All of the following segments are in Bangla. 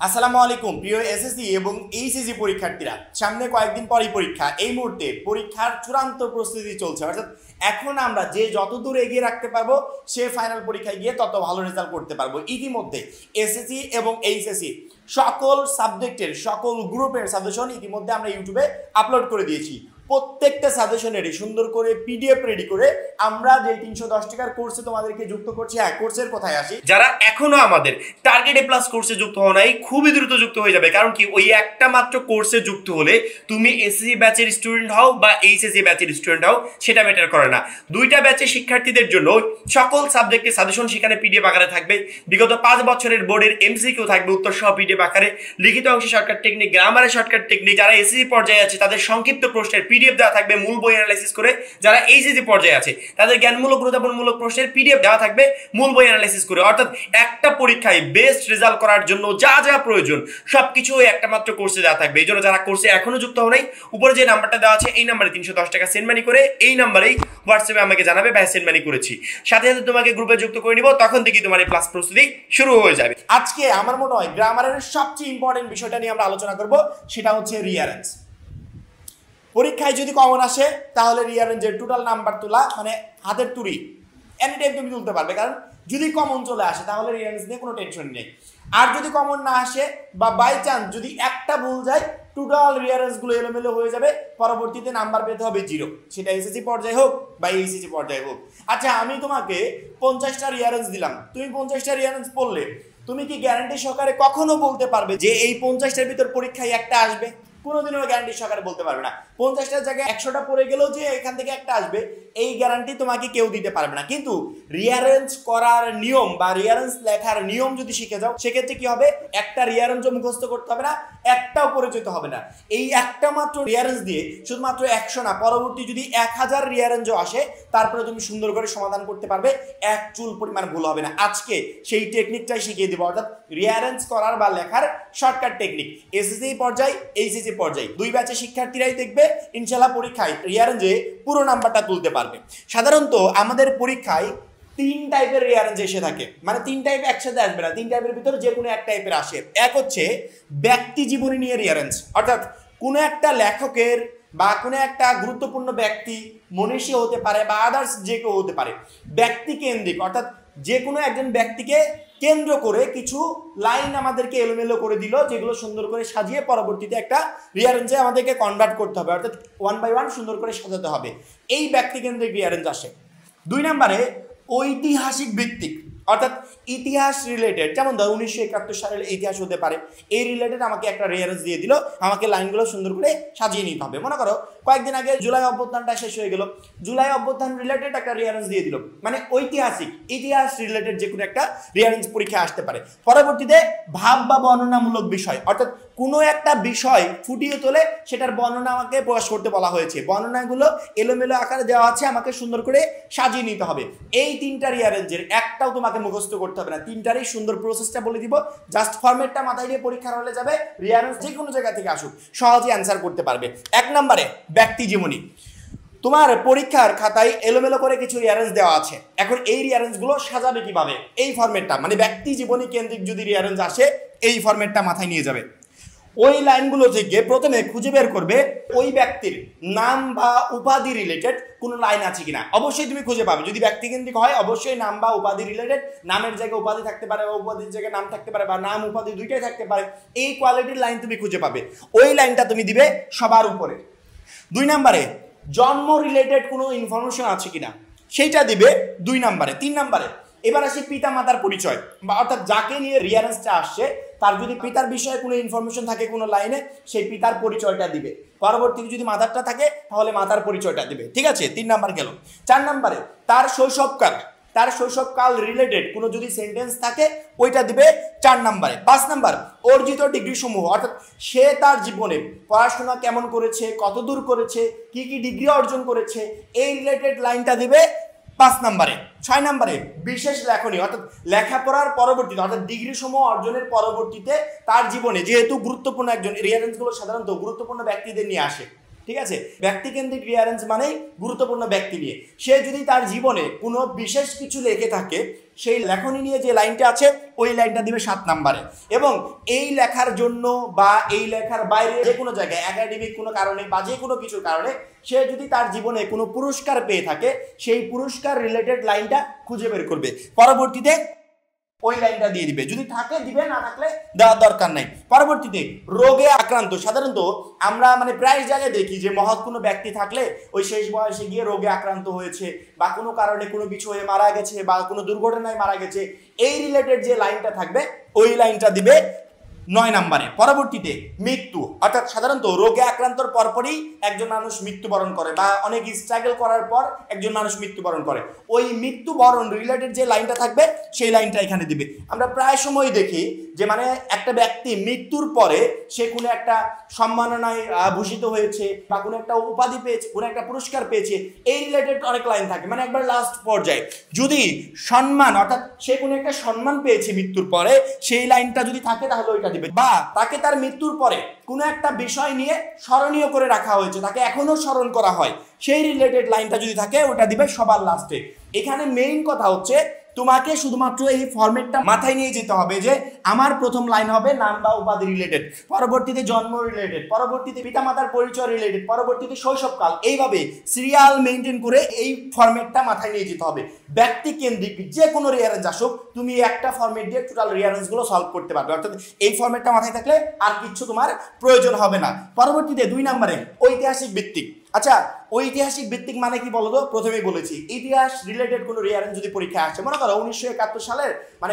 আসসালামু আলাইকুম প্রিয় এসএসসি এবং এইচএসসি পরীক্ষার্থীরা, সামনে কয়েকদিন পরই পরীক্ষা। এই মুহূর্তে পরীক্ষার চূড়ান্ত প্রস্তুতি চলছে, অর্থাৎ এখন আমরা যে যত দূর এগিয়ে রাখতে পারবো সে ফাইনাল পরীক্ষায় গিয়ে তত ভালো রেজাল্ট করতে পারবো। ইতিমধ্যে এসএসসি এবং এইচএসসি সকল সাবজেক্টের সকল গ্রুপের সাজেশন ইতিমধ্যে আমরা ইউটিউবে আপলোড করে দিয়েছি। প্রত্যেকটা সাজেশনেরই সুন্দর করে পিডিএফ রেডি করে আমরা যে 310 টাকার কোর্সে তোমাদেরকে যুক্ত করছি। হ্যাঁ, কোর্সের কথায় আসি, যারা এখনো আমাদের টার্গেট এ প্লাস কোর্সে যুক্ত হও নাই, খুবই দ্রুত যুক্ত হয়ে যাবে। কারণ কি, ওই একটা মাত্র কোর্সে যুক্ত হলে তুমি এসএসসি ব্যাচের স্টুডেন্ট হও বা এইচএসসি ব্যাচের স্টুডেন্ট হও, সেটা ম্যাটার করে না। দুইটা ব্যাচের শিক্ষার্থীদের জন্য সকল সাবজেক্টের সাজেশন সেখানে পিডিএফ আকারে থাকবে। বিগত 5 বছরের বোর্ডের এমসিকিউ থাকবে উত্তর সহ পিডিএফ আকারে। লিখিত অংশে শর্টকাট টেকনিক, গ্রামারের শর্টকাট টেকনিক, যারা এসএসসি পর্যায়ে আছে তাদের সংক্ষিপ্ত প্রশ্নের পিডিএফ দেওয়া থাকবে মূল বই অ্যানালাইসিস করে। যারা এইচএসসি পর্যায়ে আছে তাদের জ্ঞানমূলক গুরুত্বপূর্ণমূলক প্রশ্নের পিডিএফ দেওয়া থাকবে মূল বই অ্যানালাইসিস করে। অর্থাৎ একটা পরীক্ষায় বেস্ট রেজাল্ট করার জন্য যা যা প্রয়োজন সবকিছু ওই একটা মাত্র কোর্সে দেওয়া থাকবে। এই জন্য যারা কোর্সে এখনো যুক্ত হও নাই, উপরে যে নাম্বারটা দেওয়া আছে এই নাম্বারে 310 টাকা সেন্ড মানি করে এই নাম্বারেই হোয়াটসঅ্যাপে আমাকে জানাবে ভাই সেন্ড মানি করেছি, সাথে সাথে তোমাকে গ্রুপে যুক্ত করে নিব। তখন থেকে তোমার এই ক্লাস প্রস্তুতি শুরু হয়ে যাবে। আজকে আমার মনে হয় গ্রামারের সবচেয়ে ইম্পর্টেন্ট বিষয়টা নিয়ে আমরা আলোচনা করব, সেটা হচ্ছে রিঅ্যারেঞ্জ। পরীক্ষায় যদি কমন আসে তাহলে রিঅ্যারেঞ্জের টোটাল নাম্বার তোলা মানে হাতের তুড়ি এনি টাইম তুমি তুলতে পারবে, কারণ যদি কমন চলে আসে তাহলে রিঅ্যারেঞ্জ নিয়ে কোনো টেনশন নেই। আর যদি কমন না আসে বা বাই চান্স যদি একটা ভুল যায়, টোটাল রিঅ্যারেঞ্জগুলো এলোমেলো হয়ে যাবে, পরবর্তীতে নাম্বার পেতে হবে 0, সেটা এসএসসি পর্যায়ে হোক বা এইচএসসি পর্যায়ে হোক। আচ্ছা, আমি তোমাকে 50টা রিঅ্যারেঞ্জ দিলাম, তুমি 50টা রিঅ্যারেঞ্জ পড়লে তুমি কি গ্যারান্টি সহকারে কখনো বলতে পারবে যে এই 50টার ভিতর পরীক্ষায় একটা আসবে? কোনোদিনও গ্যারান্টি সহকারে বলতে পারবে না। 50টার জায়গায় 100টা পড়ে গেলেও যে এখান থেকে একটা আসবে এই গ্যারান্টি তোমাকে কেউ দিতে পারবে না। কিন্তু রিঅ্যারেঞ্জ করার নিয়ম বা রিঅ্যারেঞ্জ লেখার নিয়ম যদি শিখে যাও, সেক্ষেত্রে কি হবে, একটা রিঅ্যারেঞ্জও মুখস্থ করতে হবে না, একটাও পরিচিত হবে না। এই একটা মাত্র রিঅ্যারেঞ্জ দিয়ে শুধুমাত্র 100 না, পরবর্তী যদি 1000 রিঅ্যারেঞ্জও আসে তারপরে তুমি সুন্দর করে সমাধান করতে পারবে, এক চুল পরিমাণ ভুল হবে না। আজকে সেই টেকনিকটাই শিখিয়ে দিব, অর্থাৎ রিঅ্যারেঞ্জ করার বা লেখার শর্টকাট টেকনিক। এসএসসি পর্যায়ে এইচএসসি পর্যায়ে দুই ব্যাচের শিক্ষার্থীরাই দেখবে ইনশাআল্লাহ পরীক্ষায় রিঅ্যারেঞ্জে পুরো নাম্বারটা তুলতে পারবে। সাধারণত আমাদের পরীক্ষায় 3 টাইপের রিঅ্যারেঞ্জ এসে থাকে, মানে 3 টাইপ একসাথে আসবে না, 3 টাইপের ভিতরে যে কোনো এক টাইপের আসে। এক হচ্ছে ব্যক্তি জীবনী নিয়ে রিঅ্যারেঞ্জ, অর্থাৎ কোনো একটা লেখকের বা কোনো একটা গুরুত্বপূর্ণ ব্যক্তি, মনীষী হতে পারে বা আদার্স যে কেউ হতে পারে, ব্যক্তি কেন্দ্রিক, অর্থাৎ যে কোনো একজন ব্যক্তিকে কেন্দ্র করে কিছু লাইন আমাদেরকে এলোমেলো করে দিল, যেগুলো সুন্দর করে সাজিয়ে পরবর্তীতে একটা রিঅ্যারেঞ্জে আমাদেরকে কনভার্ট করতে হবে, অর্থাৎ 1 বাই 1 সুন্দর করে সাজাতে হবে। এই ব্যক্তিকেন্দ্রিক রিঅ্যারেঞ্জ আসে। 2 নম্বরে ঐতিহাসিক ভিত্তিক, অর্থাৎ ইতিহাস রিলেটেড, যেমন ধর 1971 সালের ইতিহাস হতে পারে, এই রিলেটেড আমাকে একটা রিঅ্যারেঞ্জ দিয়ে দিল, আমাকে লাইনগুলো সুন্দর করে সাজিয়ে নিতে হবে। মনে করো কয়েকদিন আগে জুলাই অভ্যুত্থানটা শেষ হয়ে গেল, জুলাই অভ্যুত্থান রিলেটেড একটা রিঅ্যারেঞ্জ দিয়ে দিল, মানে ঐতিহাসিক ইতিহাস রিলেটেড যে কোনো একটা রিঅ্যারেঞ্জ পরীক্ষা আসতে পারে। পরবর্তীতে ভাব বা বর্ণনামূলক বিষয়, অর্থাৎ কোনো একটা বিষয় ফুটিয়ে তোলে সেটার বর্ণনা আমাকে প্রকাশ করতে বলা হয়েছে, বর্ণনাগুলো এলোমেলো আকারে দেওয়া আছে, আমাকে সুন্দর করে সাজিয়ে নিতে হবে। এই 3টা রিঅ্যারেঞ্জের একটাও তোমাকে মুখস্থ করতে হবে না, 3টারই সুন্দর প্রসেসটা বলে দিব, জাস্ট ফরম্যাটটা মাথায় দিয়ে পরীক্ষার হলে যাবে, রিঅ্যারেঞ্জ যে কোনো জায়গা থেকে আসুক সহজে অ্যান্সার করতে পারবে। 1 নম্বরে ব্যক্তি জীবনী, তোমার পরীক্ষার খাতায় এলোমেলো করে কিছু রিঅ্যারেঞ্জ দেওয়া আছে, এখন এই রিঅ্যারেঞ্জগুলো সাজাবে কিভাবে, এই ফরম্যাটটা মানে ব্যক্তি জীবনী কেন্দ্রিক যদি রিঅ্যারেঞ্জ আসে এই ফরম্যাটটা মাথায় নিয়ে যাবে। ওই লাইনগুলো থেকে প্রথমে খুঁজে বের করবে ওই ব্যক্তির নাম বা উপাধি রিলেটেড কোনো লাইন আছে কিনা। অবশ্যই তুমি খুঁজে পাবে, যদি ব্যক্তিকেন্দ্রিক হয় অবশ্যই নাম বা উপাধি রিলেটেড, নামের জায়গায় উপাধি থাকতে পারে বা উপাধির জায়গায় নাম থাকতে পারে বা নাম উপাধি দুইটাই থাকতে পারে, এই কোয়ালিটির লাইন তুমি খুঁজে পাবে, ওই লাইনটা তুমি দিবে সবার উপরে। 2 নম্বরে জন্ম রিলেটেড কোনো ইনফরমেশন আছে কিনা সেইটা দিবে 2 নম্বরে। 3 নম্বরে এবার আসি পিতা মাতার পরিচয়, বা অর্থাৎ যাকে নিয়ে রিঅ্যারেঞ্জটা আসছে তার যদি পিতার বিষয়ে কোনো ইনফরমেশন থাকে কোনো লাইনে, সেই পিতার পরিচয়টা দিবে, পরবর্তীতে যদি মাতারটা থাকে তাহলে মাতার পরিচয়টা দিবে, ঠিক আছে? 3 নাম্বার গেল। 4 নম্বরে তার শৈশবকাল রিলেটেড কোনো যদি সেন্টেন্স থাকে ওইটা দিবে 4 নম্বরে। 5 নম্বর অর্জিত ডিগ্রি সমূহ, অর্থাৎ সে তার জীবনে পড়াশোনা কেমন করেছে, কত দূর করেছে, কি কি ডিগ্রি অর্জন করেছে, এই রিলেটেড লাইনটা দিবে 5 নম্বরে। 6 নম্বরে বিশেষ লেখনী, অর্থাৎ লেখাপড়ার পরবর্তীতে অর্থাৎ ডিগ্রি সমূহ অর্জনের পরবর্তীতে তার জীবনে যেহেতু গুরুত্বপূর্ণ একজন, রিঅ্যারেঞ্জগুলো সাধারণত গুরুত্বপূর্ণ ব্যক্তিদের নিয়ে আসে, ঠিক আছে, ব্যক্তিকেন্দ্রিক রিয়ারেঞ্জ মানেই গুরুত্বপূর্ণ ব্যক্তি নিয়ে। সে যদি তার জীবনে কোনো বিশেষ কিছু লিখে থাকে, সেই লেখনী নিয়ে যে লাইনটা আছে ওই লাইনটা দিবে 7 নম্বরে। এবং এই লেখার জন্য বা এই লেখার বাইরে যে কোনো জায়গায় একাডেমিক কোনো কারণে বা যে কোনো কিছুর কারণে সে যদি তার জীবনে কোনো পুরস্কার পেয়ে থাকে, সেই পুরস্কার রিলেটেড লাইনটা খুঁজে বের করবে, পরবর্তীতে ওই লাইনটা দিয়ে দিবে। যদি থাকে দিবে, না থাকলে দেওয়ার দরকার নাই। পরবর্তীতে রোগে আক্রান্ত। সাধারণত আমরা প্রায় জায়গায় দেখি যে মহৎ কোনো ব্যক্তি থাকলে ওই শেষ বয়সে গিয়ে রোগে আক্রান্ত হয়েছে বা কোনো কারণে কোনো কিছু হয়ে মারা গেছে বা কোনো দুর্ঘটনায় মারা গেছে, এই রিলেটেড যে লাইনটা থাকবে ওই লাইনটা দিবে 9 নম্বরে। পরবর্তীতে মৃত্যু, অর্থাৎ সাধারণত রোগে আক্রান্তর পরপরই একজন মানুষ মৃত্যুবরণ করে বা অনেক স্ট্রাগল করার পর একজন মানুষ মৃত্যুবরণ করে, ওই মৃত্যুবরণ রিলেটেড যে লাইনটা থাকবে সেই লাইনটা এখানে দিবে। আমরা প্রায় সময় দেখি যে একটা ব্যক্তি মৃত্যুর পরে সে কোনো একটা সম্মাননায় ভূষিত হয়েছে বা কোনো একটা উপাধি পেয়েছে, কোনো একটা পুরস্কার পেয়েছে, এই রিলেটেড অনেক লাইন থাকে, একবার লাস্ট পর্যায়ে যদি সম্মান, অর্থাৎ সে কোনো একটা সম্মান পেয়েছে মৃত্যুর পরে, সেই লাইনটা যদি থাকে তাহলে ওইটা দিবে। বা তাকে তার মৃত্যুর পরে কোনো একটা বিষয় নিয়ে স্মরণীয় করে রাখা হয়েছে, তাকে এখনো স্মরণ করা হয়, সেই রিলেটেড লাইনটা যদি থাকে ওটা দিবে সবার লাস্টে। এখানে মেইন কথা হচ্ছে তোমাকে শুধুমাত্র এই ফরম্যাটটা মাথায় নিয়ে যেতে হবে যে আমার প্রথম লাইন হবে নাম বা উপাধি রিলেটেড, পরবর্তীতে জন্ম রিলেটেড, পরবর্তীতে পিতামাতার পরিচয় রিলেটেড, পরবর্তীতে শৈশবকাল, এইভাবে সিরিয়াল মেনটেন করে এই ফরম্যাটটা মাথায় নিয়ে যেতে হবে। ব্যক্তি কেন্দ্রিক যে কোনো রিয়ারেঞ্জ আসুক, তুমি একটা ফরম্যাট দিয়ে টোটাল রিয়ারেঞ্জগুলো সলভ করতে পারবে, অর্থাৎ এই ফরম্যাটটা মাথায় থাকলে আর কিছু তোমার প্রয়োজন হবে না। পরবর্তীতে 2 নম্বরে ঐতিহাসিক ভিত্তিক। আচ্ছা, ঐতিহাসিক ভিত্তিক মানে কি বলতো? প্রথমেই বলেছি, ইতিহাস রিলেটেড কোনো রিয়ারেঞ্জ যদি পরীক্ষায় আসে, মনে করো 1971 সালের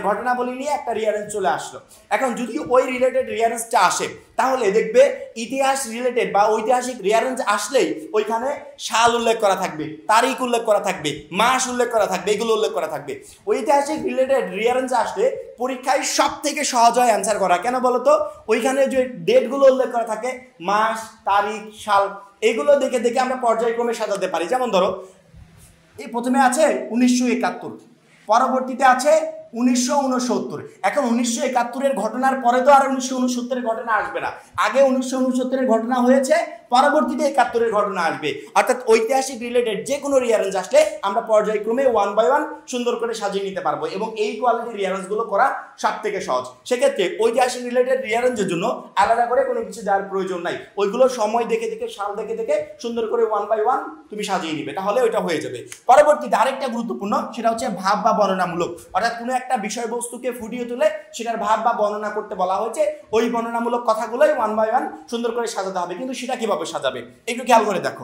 ঘটনাবলী নিয়ে একটা রিয়ারেঞ্জ চলে আসলো, এখন যদি ওই রিলেটেড রিয়ারেঞ্জটা আসে তাহলে দেখবে ইতিহাস রিলেটেড বা ঐতিহাসিক রিয়ারেঞ্জ আসলেই ওইখানে সাল উল্লেখ করা থাকবে, তারিখ উল্লেখ করা থাকবে, মাস উল্লেখ করা থাকবে, এগুলো উল্লেখ করা থাকবে। ঐতিহাসিক রিলেটেড রিয়ারেঞ্জ আসলে পরীক্ষায় সব থেকে সহজ হয় অ্যান্সার করা। কেন বলতো? ওইখানে যে ডেটগুলো উল্লেখ করা থাকে, মাস, তারিখ, সাল, এগুলো দেখে দেখে আমরা পর্যায়ক্রমে সাজাতে পারি। যেমন ধরো এই প্রথমে আছে 1971, পরবর্তীতে আছে 1969। এখন 1971-এর ঘটনার পরে তো আর 1969-এর ঘটনা আসবে না, আগে 1969-এর ঘটনা হয়েছে, পরবর্তীতে 71-এর ঘটনা আসবে। অর্থাৎ ঐতিহাসিক রিলেটেড যে কোনো রিয়ারেঞ্জ আসলে আমরা পর্যায়ক্রমে 1 বাই 1 সুন্দর করে সাজিয়ে নিতে পারবো এবং এই কোয়ালিটির রিয়ারেঞ্জগুলো করা সব থেকে সহজ। সেক্ষেত্রে ঐতিহাসিক রিলেটেড রিয়ারেঞ্জের জন্য আলাদা করে কোনো কিছু দেওয়ার প্রয়োজন নাই, ওইগুলো সময় দেখে দেখে, সাল দেখে দেখে সুন্দর করে 1 বাই 1 তুমি সাজিয়ে নিবে, তাহলে ওইটা হয়ে যাবে। পরবর্তীতে আরেকটা গুরুত্বপূর্ণ, সেটা হচ্ছে ভাব বা বর্ণনামূলক, অর্থাৎ কোনো একটা বিষয়বস্তুকে ফুটিয়ে তুলে সেটার ভাব বা বর্ণনা করতে বলা হয়েছে, ওই বর্ণনামূলক কথাগুলোই 1 বাই 1 সুন্দর করে সাজাতে হবে। কিন্তু সেটা কিভাবে সাজাবে একটু খেয়াল করে দেখো।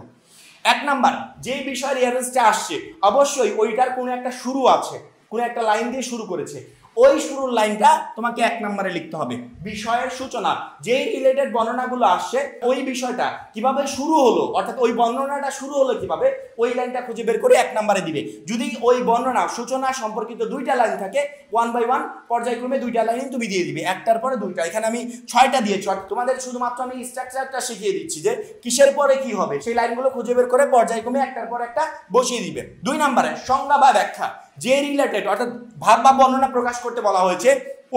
1 নাম্বার, যেই বিষয়ের রিয়ারেঞ্জটা আসছে অবশ্যই ওইটার কোনো একটা শুরু আছে, কোনো একটা লাইন দিয়ে শুরু করেছে, ওই শুরুর লাইনটা তোমাকে 1 নম্বরে লিখতে হবে। বিষয়ের সূচনা, যেই রিলেটেড বর্ণনাগুলো আসছে ওই বিষয়টা কিভাবে শুরু হলো, অর্থাৎ ওই বর্ণনাটা শুরু হলো কিভাবে, ওই লাইনটা খুঁজে বের করে 1 নম্বরে দিবে। যদি ওই বর্ণনা সূচনা সম্পর্কিত 2টা লাইন থাকে, 1 বাই 1 পর্যায়ক্রমে 2টা লাইন তুমি দিয়ে দিবে, একটার পরে 2টা। এখানে আমি 6টা দিয়েছি, তোমাদের শুধুমাত্র আমি স্ট্রাকচারটা শিখিয়ে দিচ্ছি যে কিসের পরে কি হবে, সেই লাইনগুলো খুঁজে বের করে পর্যায়ক্রমে একটার পর একটা বসিয়ে দিবে। 2 নম্বরে সংজ্ঞা বা ব্যাখ্যা, যে রিলেটেড অর্থাৎ ভাব বা বর্ণনা প্রকাশ করতে বলা হয়েছে,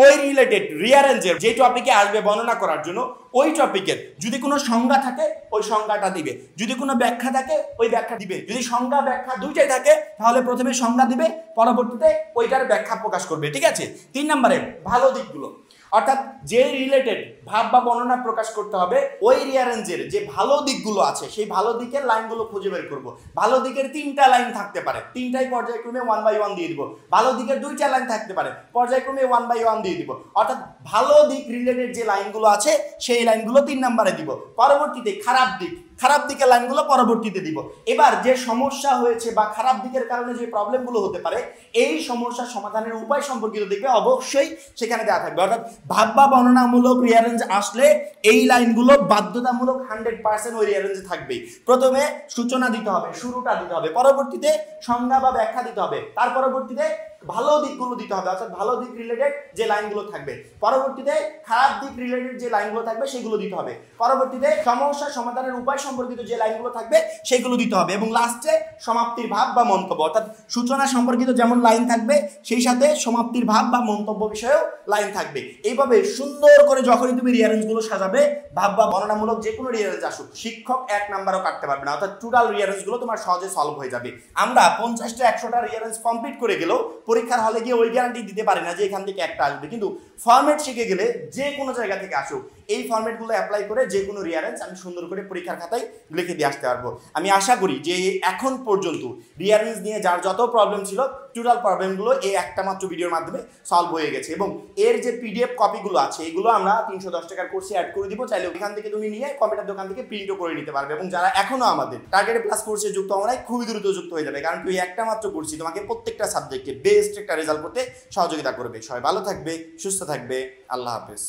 ওই রিলেটেড রিয়ারেঞ্জের যে টপিকে আসবে বর্ণনা করার জন্য, ওই টপিকের যদি কোনো সংজ্ঞা থাকে ওই সংজ্ঞাটা দিবে, যদি কোনো ব্যাখ্যা থাকে ওই ব্যাখ্যা দিবে। যদি সংজ্ঞা ব্যাখ্যা 2টাই থাকে তাহলে প্রথমে সংজ্ঞা দিবে, পরবর্তীতে ওইটার ব্যাখ্যা প্রকাশ করবে, ঠিক আছে। 3 নম্বরে ভালো দিকগুলো, অর্থাৎ যে রিলেটেড ভাব বা বর্ণনা প্রকাশ করতে হবে ওই রিয়ারেঞ্জের যে ভালো দিকগুলো আছে সেই ভালো দিকের লাইনগুলো খুঁজে বের করব। ভালো দিকের 3টা লাইন থাকতে পারে, 3টাই পর্যায়ক্রমে 1 বাই 1 দিয়ে দিব। ভালো দিকের 2টা লাইন থাকতে পারে, পর্যায়ক্রমে 1 বাই 1 দিয়ে দিব। অর্থাৎ ভালো দিক রিলেটেড যে লাইনগুলো আছে সেই লাইনগুলো 3 নম্বরে দিব। পরবর্তীতে খারাপ দিক, খারাপ দিকের লাইনগুলো পরবর্তীতে দিব। এবার যে সমস্যা হয়েছে বা খারাপ দিকের কারণে যে প্রবলেমগুলো হতে পারে এই সমস্যার সমাধানের উপায় সম্পর্কিত দেখবে অবশ্যই সেখানে দেওয়া থাকবে। অর্থাৎ ভাব বা বর্ণনামূলক রিয়ারেঞ্জ আসলে এই লাইনগুলো বাধ্যতামূলক 100% ওই রিয়ারেঞ্জে থাকবে। প্রথমে সূচনা দিতে হবে, শুরুটা দিতে হবে, পরবর্তীতে সংজ্ঞা বা ব্যাখ্যা দিতে হবে, তার পরবর্তীতে ভালো দিকগুলো দিতে হবে, অর্থাৎ ভালো দিক রিলেটেড যে লাইনগুলো থাকবে। পরবর্তীতে খারাপ দিক রিলেটেড যে লাইনগুলো থাকবে সেগুলো দিতে হবে। পরবর্তীতে সমস্যা সমাধানের উপায় সম্পর্কিত যে লাইনগুলো থাকবে সেগুলো দিতে হবে। এবং লাস্টে সমাপ্তির ভাব বা মন্তব্য, অর্থাৎ সূচনা সম্পর্কিত যেমন লাইন থাকবে সেই সাথে সমাপ্তির ভাব বা মন্তব্য বিষয়েও লাইন থাকবে। এইভাবে সুন্দর করে যখনই তুমি রিয়ারেঞ্জগুলো সাজাবে, ভাব বা বর্ণনামূলক যে কোনো রিয়ারেঞ্জ আসুক, শিক্ষক 1 নাম্বারও কাটতে পারবে না, অর্থাৎ টোটাল রিয়ারেঞ্জগুলো তোমার সহজে সলভ হয়ে যাবে। আমরা 50টা 100টা রিয়ারেঞ্জ কমপ্লিট করে গেলেও পরীক্ষার হলে গিয়ে ওই গ্যারান্টি দিতে পারি না যে এখান থেকে একটা আসবে, কিন্তু ফরম্যাট শিখে গেলে যে কোনো জায়গা থেকে আসুক এই ফরম্যাটগুলো অ্যাপ্লাই করে যে কোনো রিয়ারেঞ্জ আমি সুন্দর করে পরীক্ষার খাতায় লিখে দিয়ে আসতে পারবো। আমি আশা করি যে এখন পর্যন্ত রিয়ারেঞ্জ নিয়ে যার যত প্রবলেম ছিল টোটাল প্রবলেমগুলো এই একটা মাত্র ভিডিওর মাধ্যমে সলভ হয়ে গেছে। এবং এর যে পিডিএফ কপিগুলো আছে এগুলো আমরা 310 টাকার কোর্সে অ্যাড করে দিব, চাইলে এখান থেকে তুমি নিয়ে কম্পিউটার দোকান থেকে প্রিন্টও করে নিতে পারবে। এবং যারা এখনো আমাদের টার্গেট প্লাস কোর্সে যুক্ত হওয়া নাই, খুবই দ্রুত যুক্ত হয়ে যাবে, কারণ তুই একটা মাত্র কোর্সই তোমাকে প্রত্যেকটা সাবজেক্টে বেস্ট একটা রেজাল্ট করতে সহযোগিতা করবে। সবাই ভালো থাকবে, সুস্থ থাকবে, আল্লাহ হাফেজ।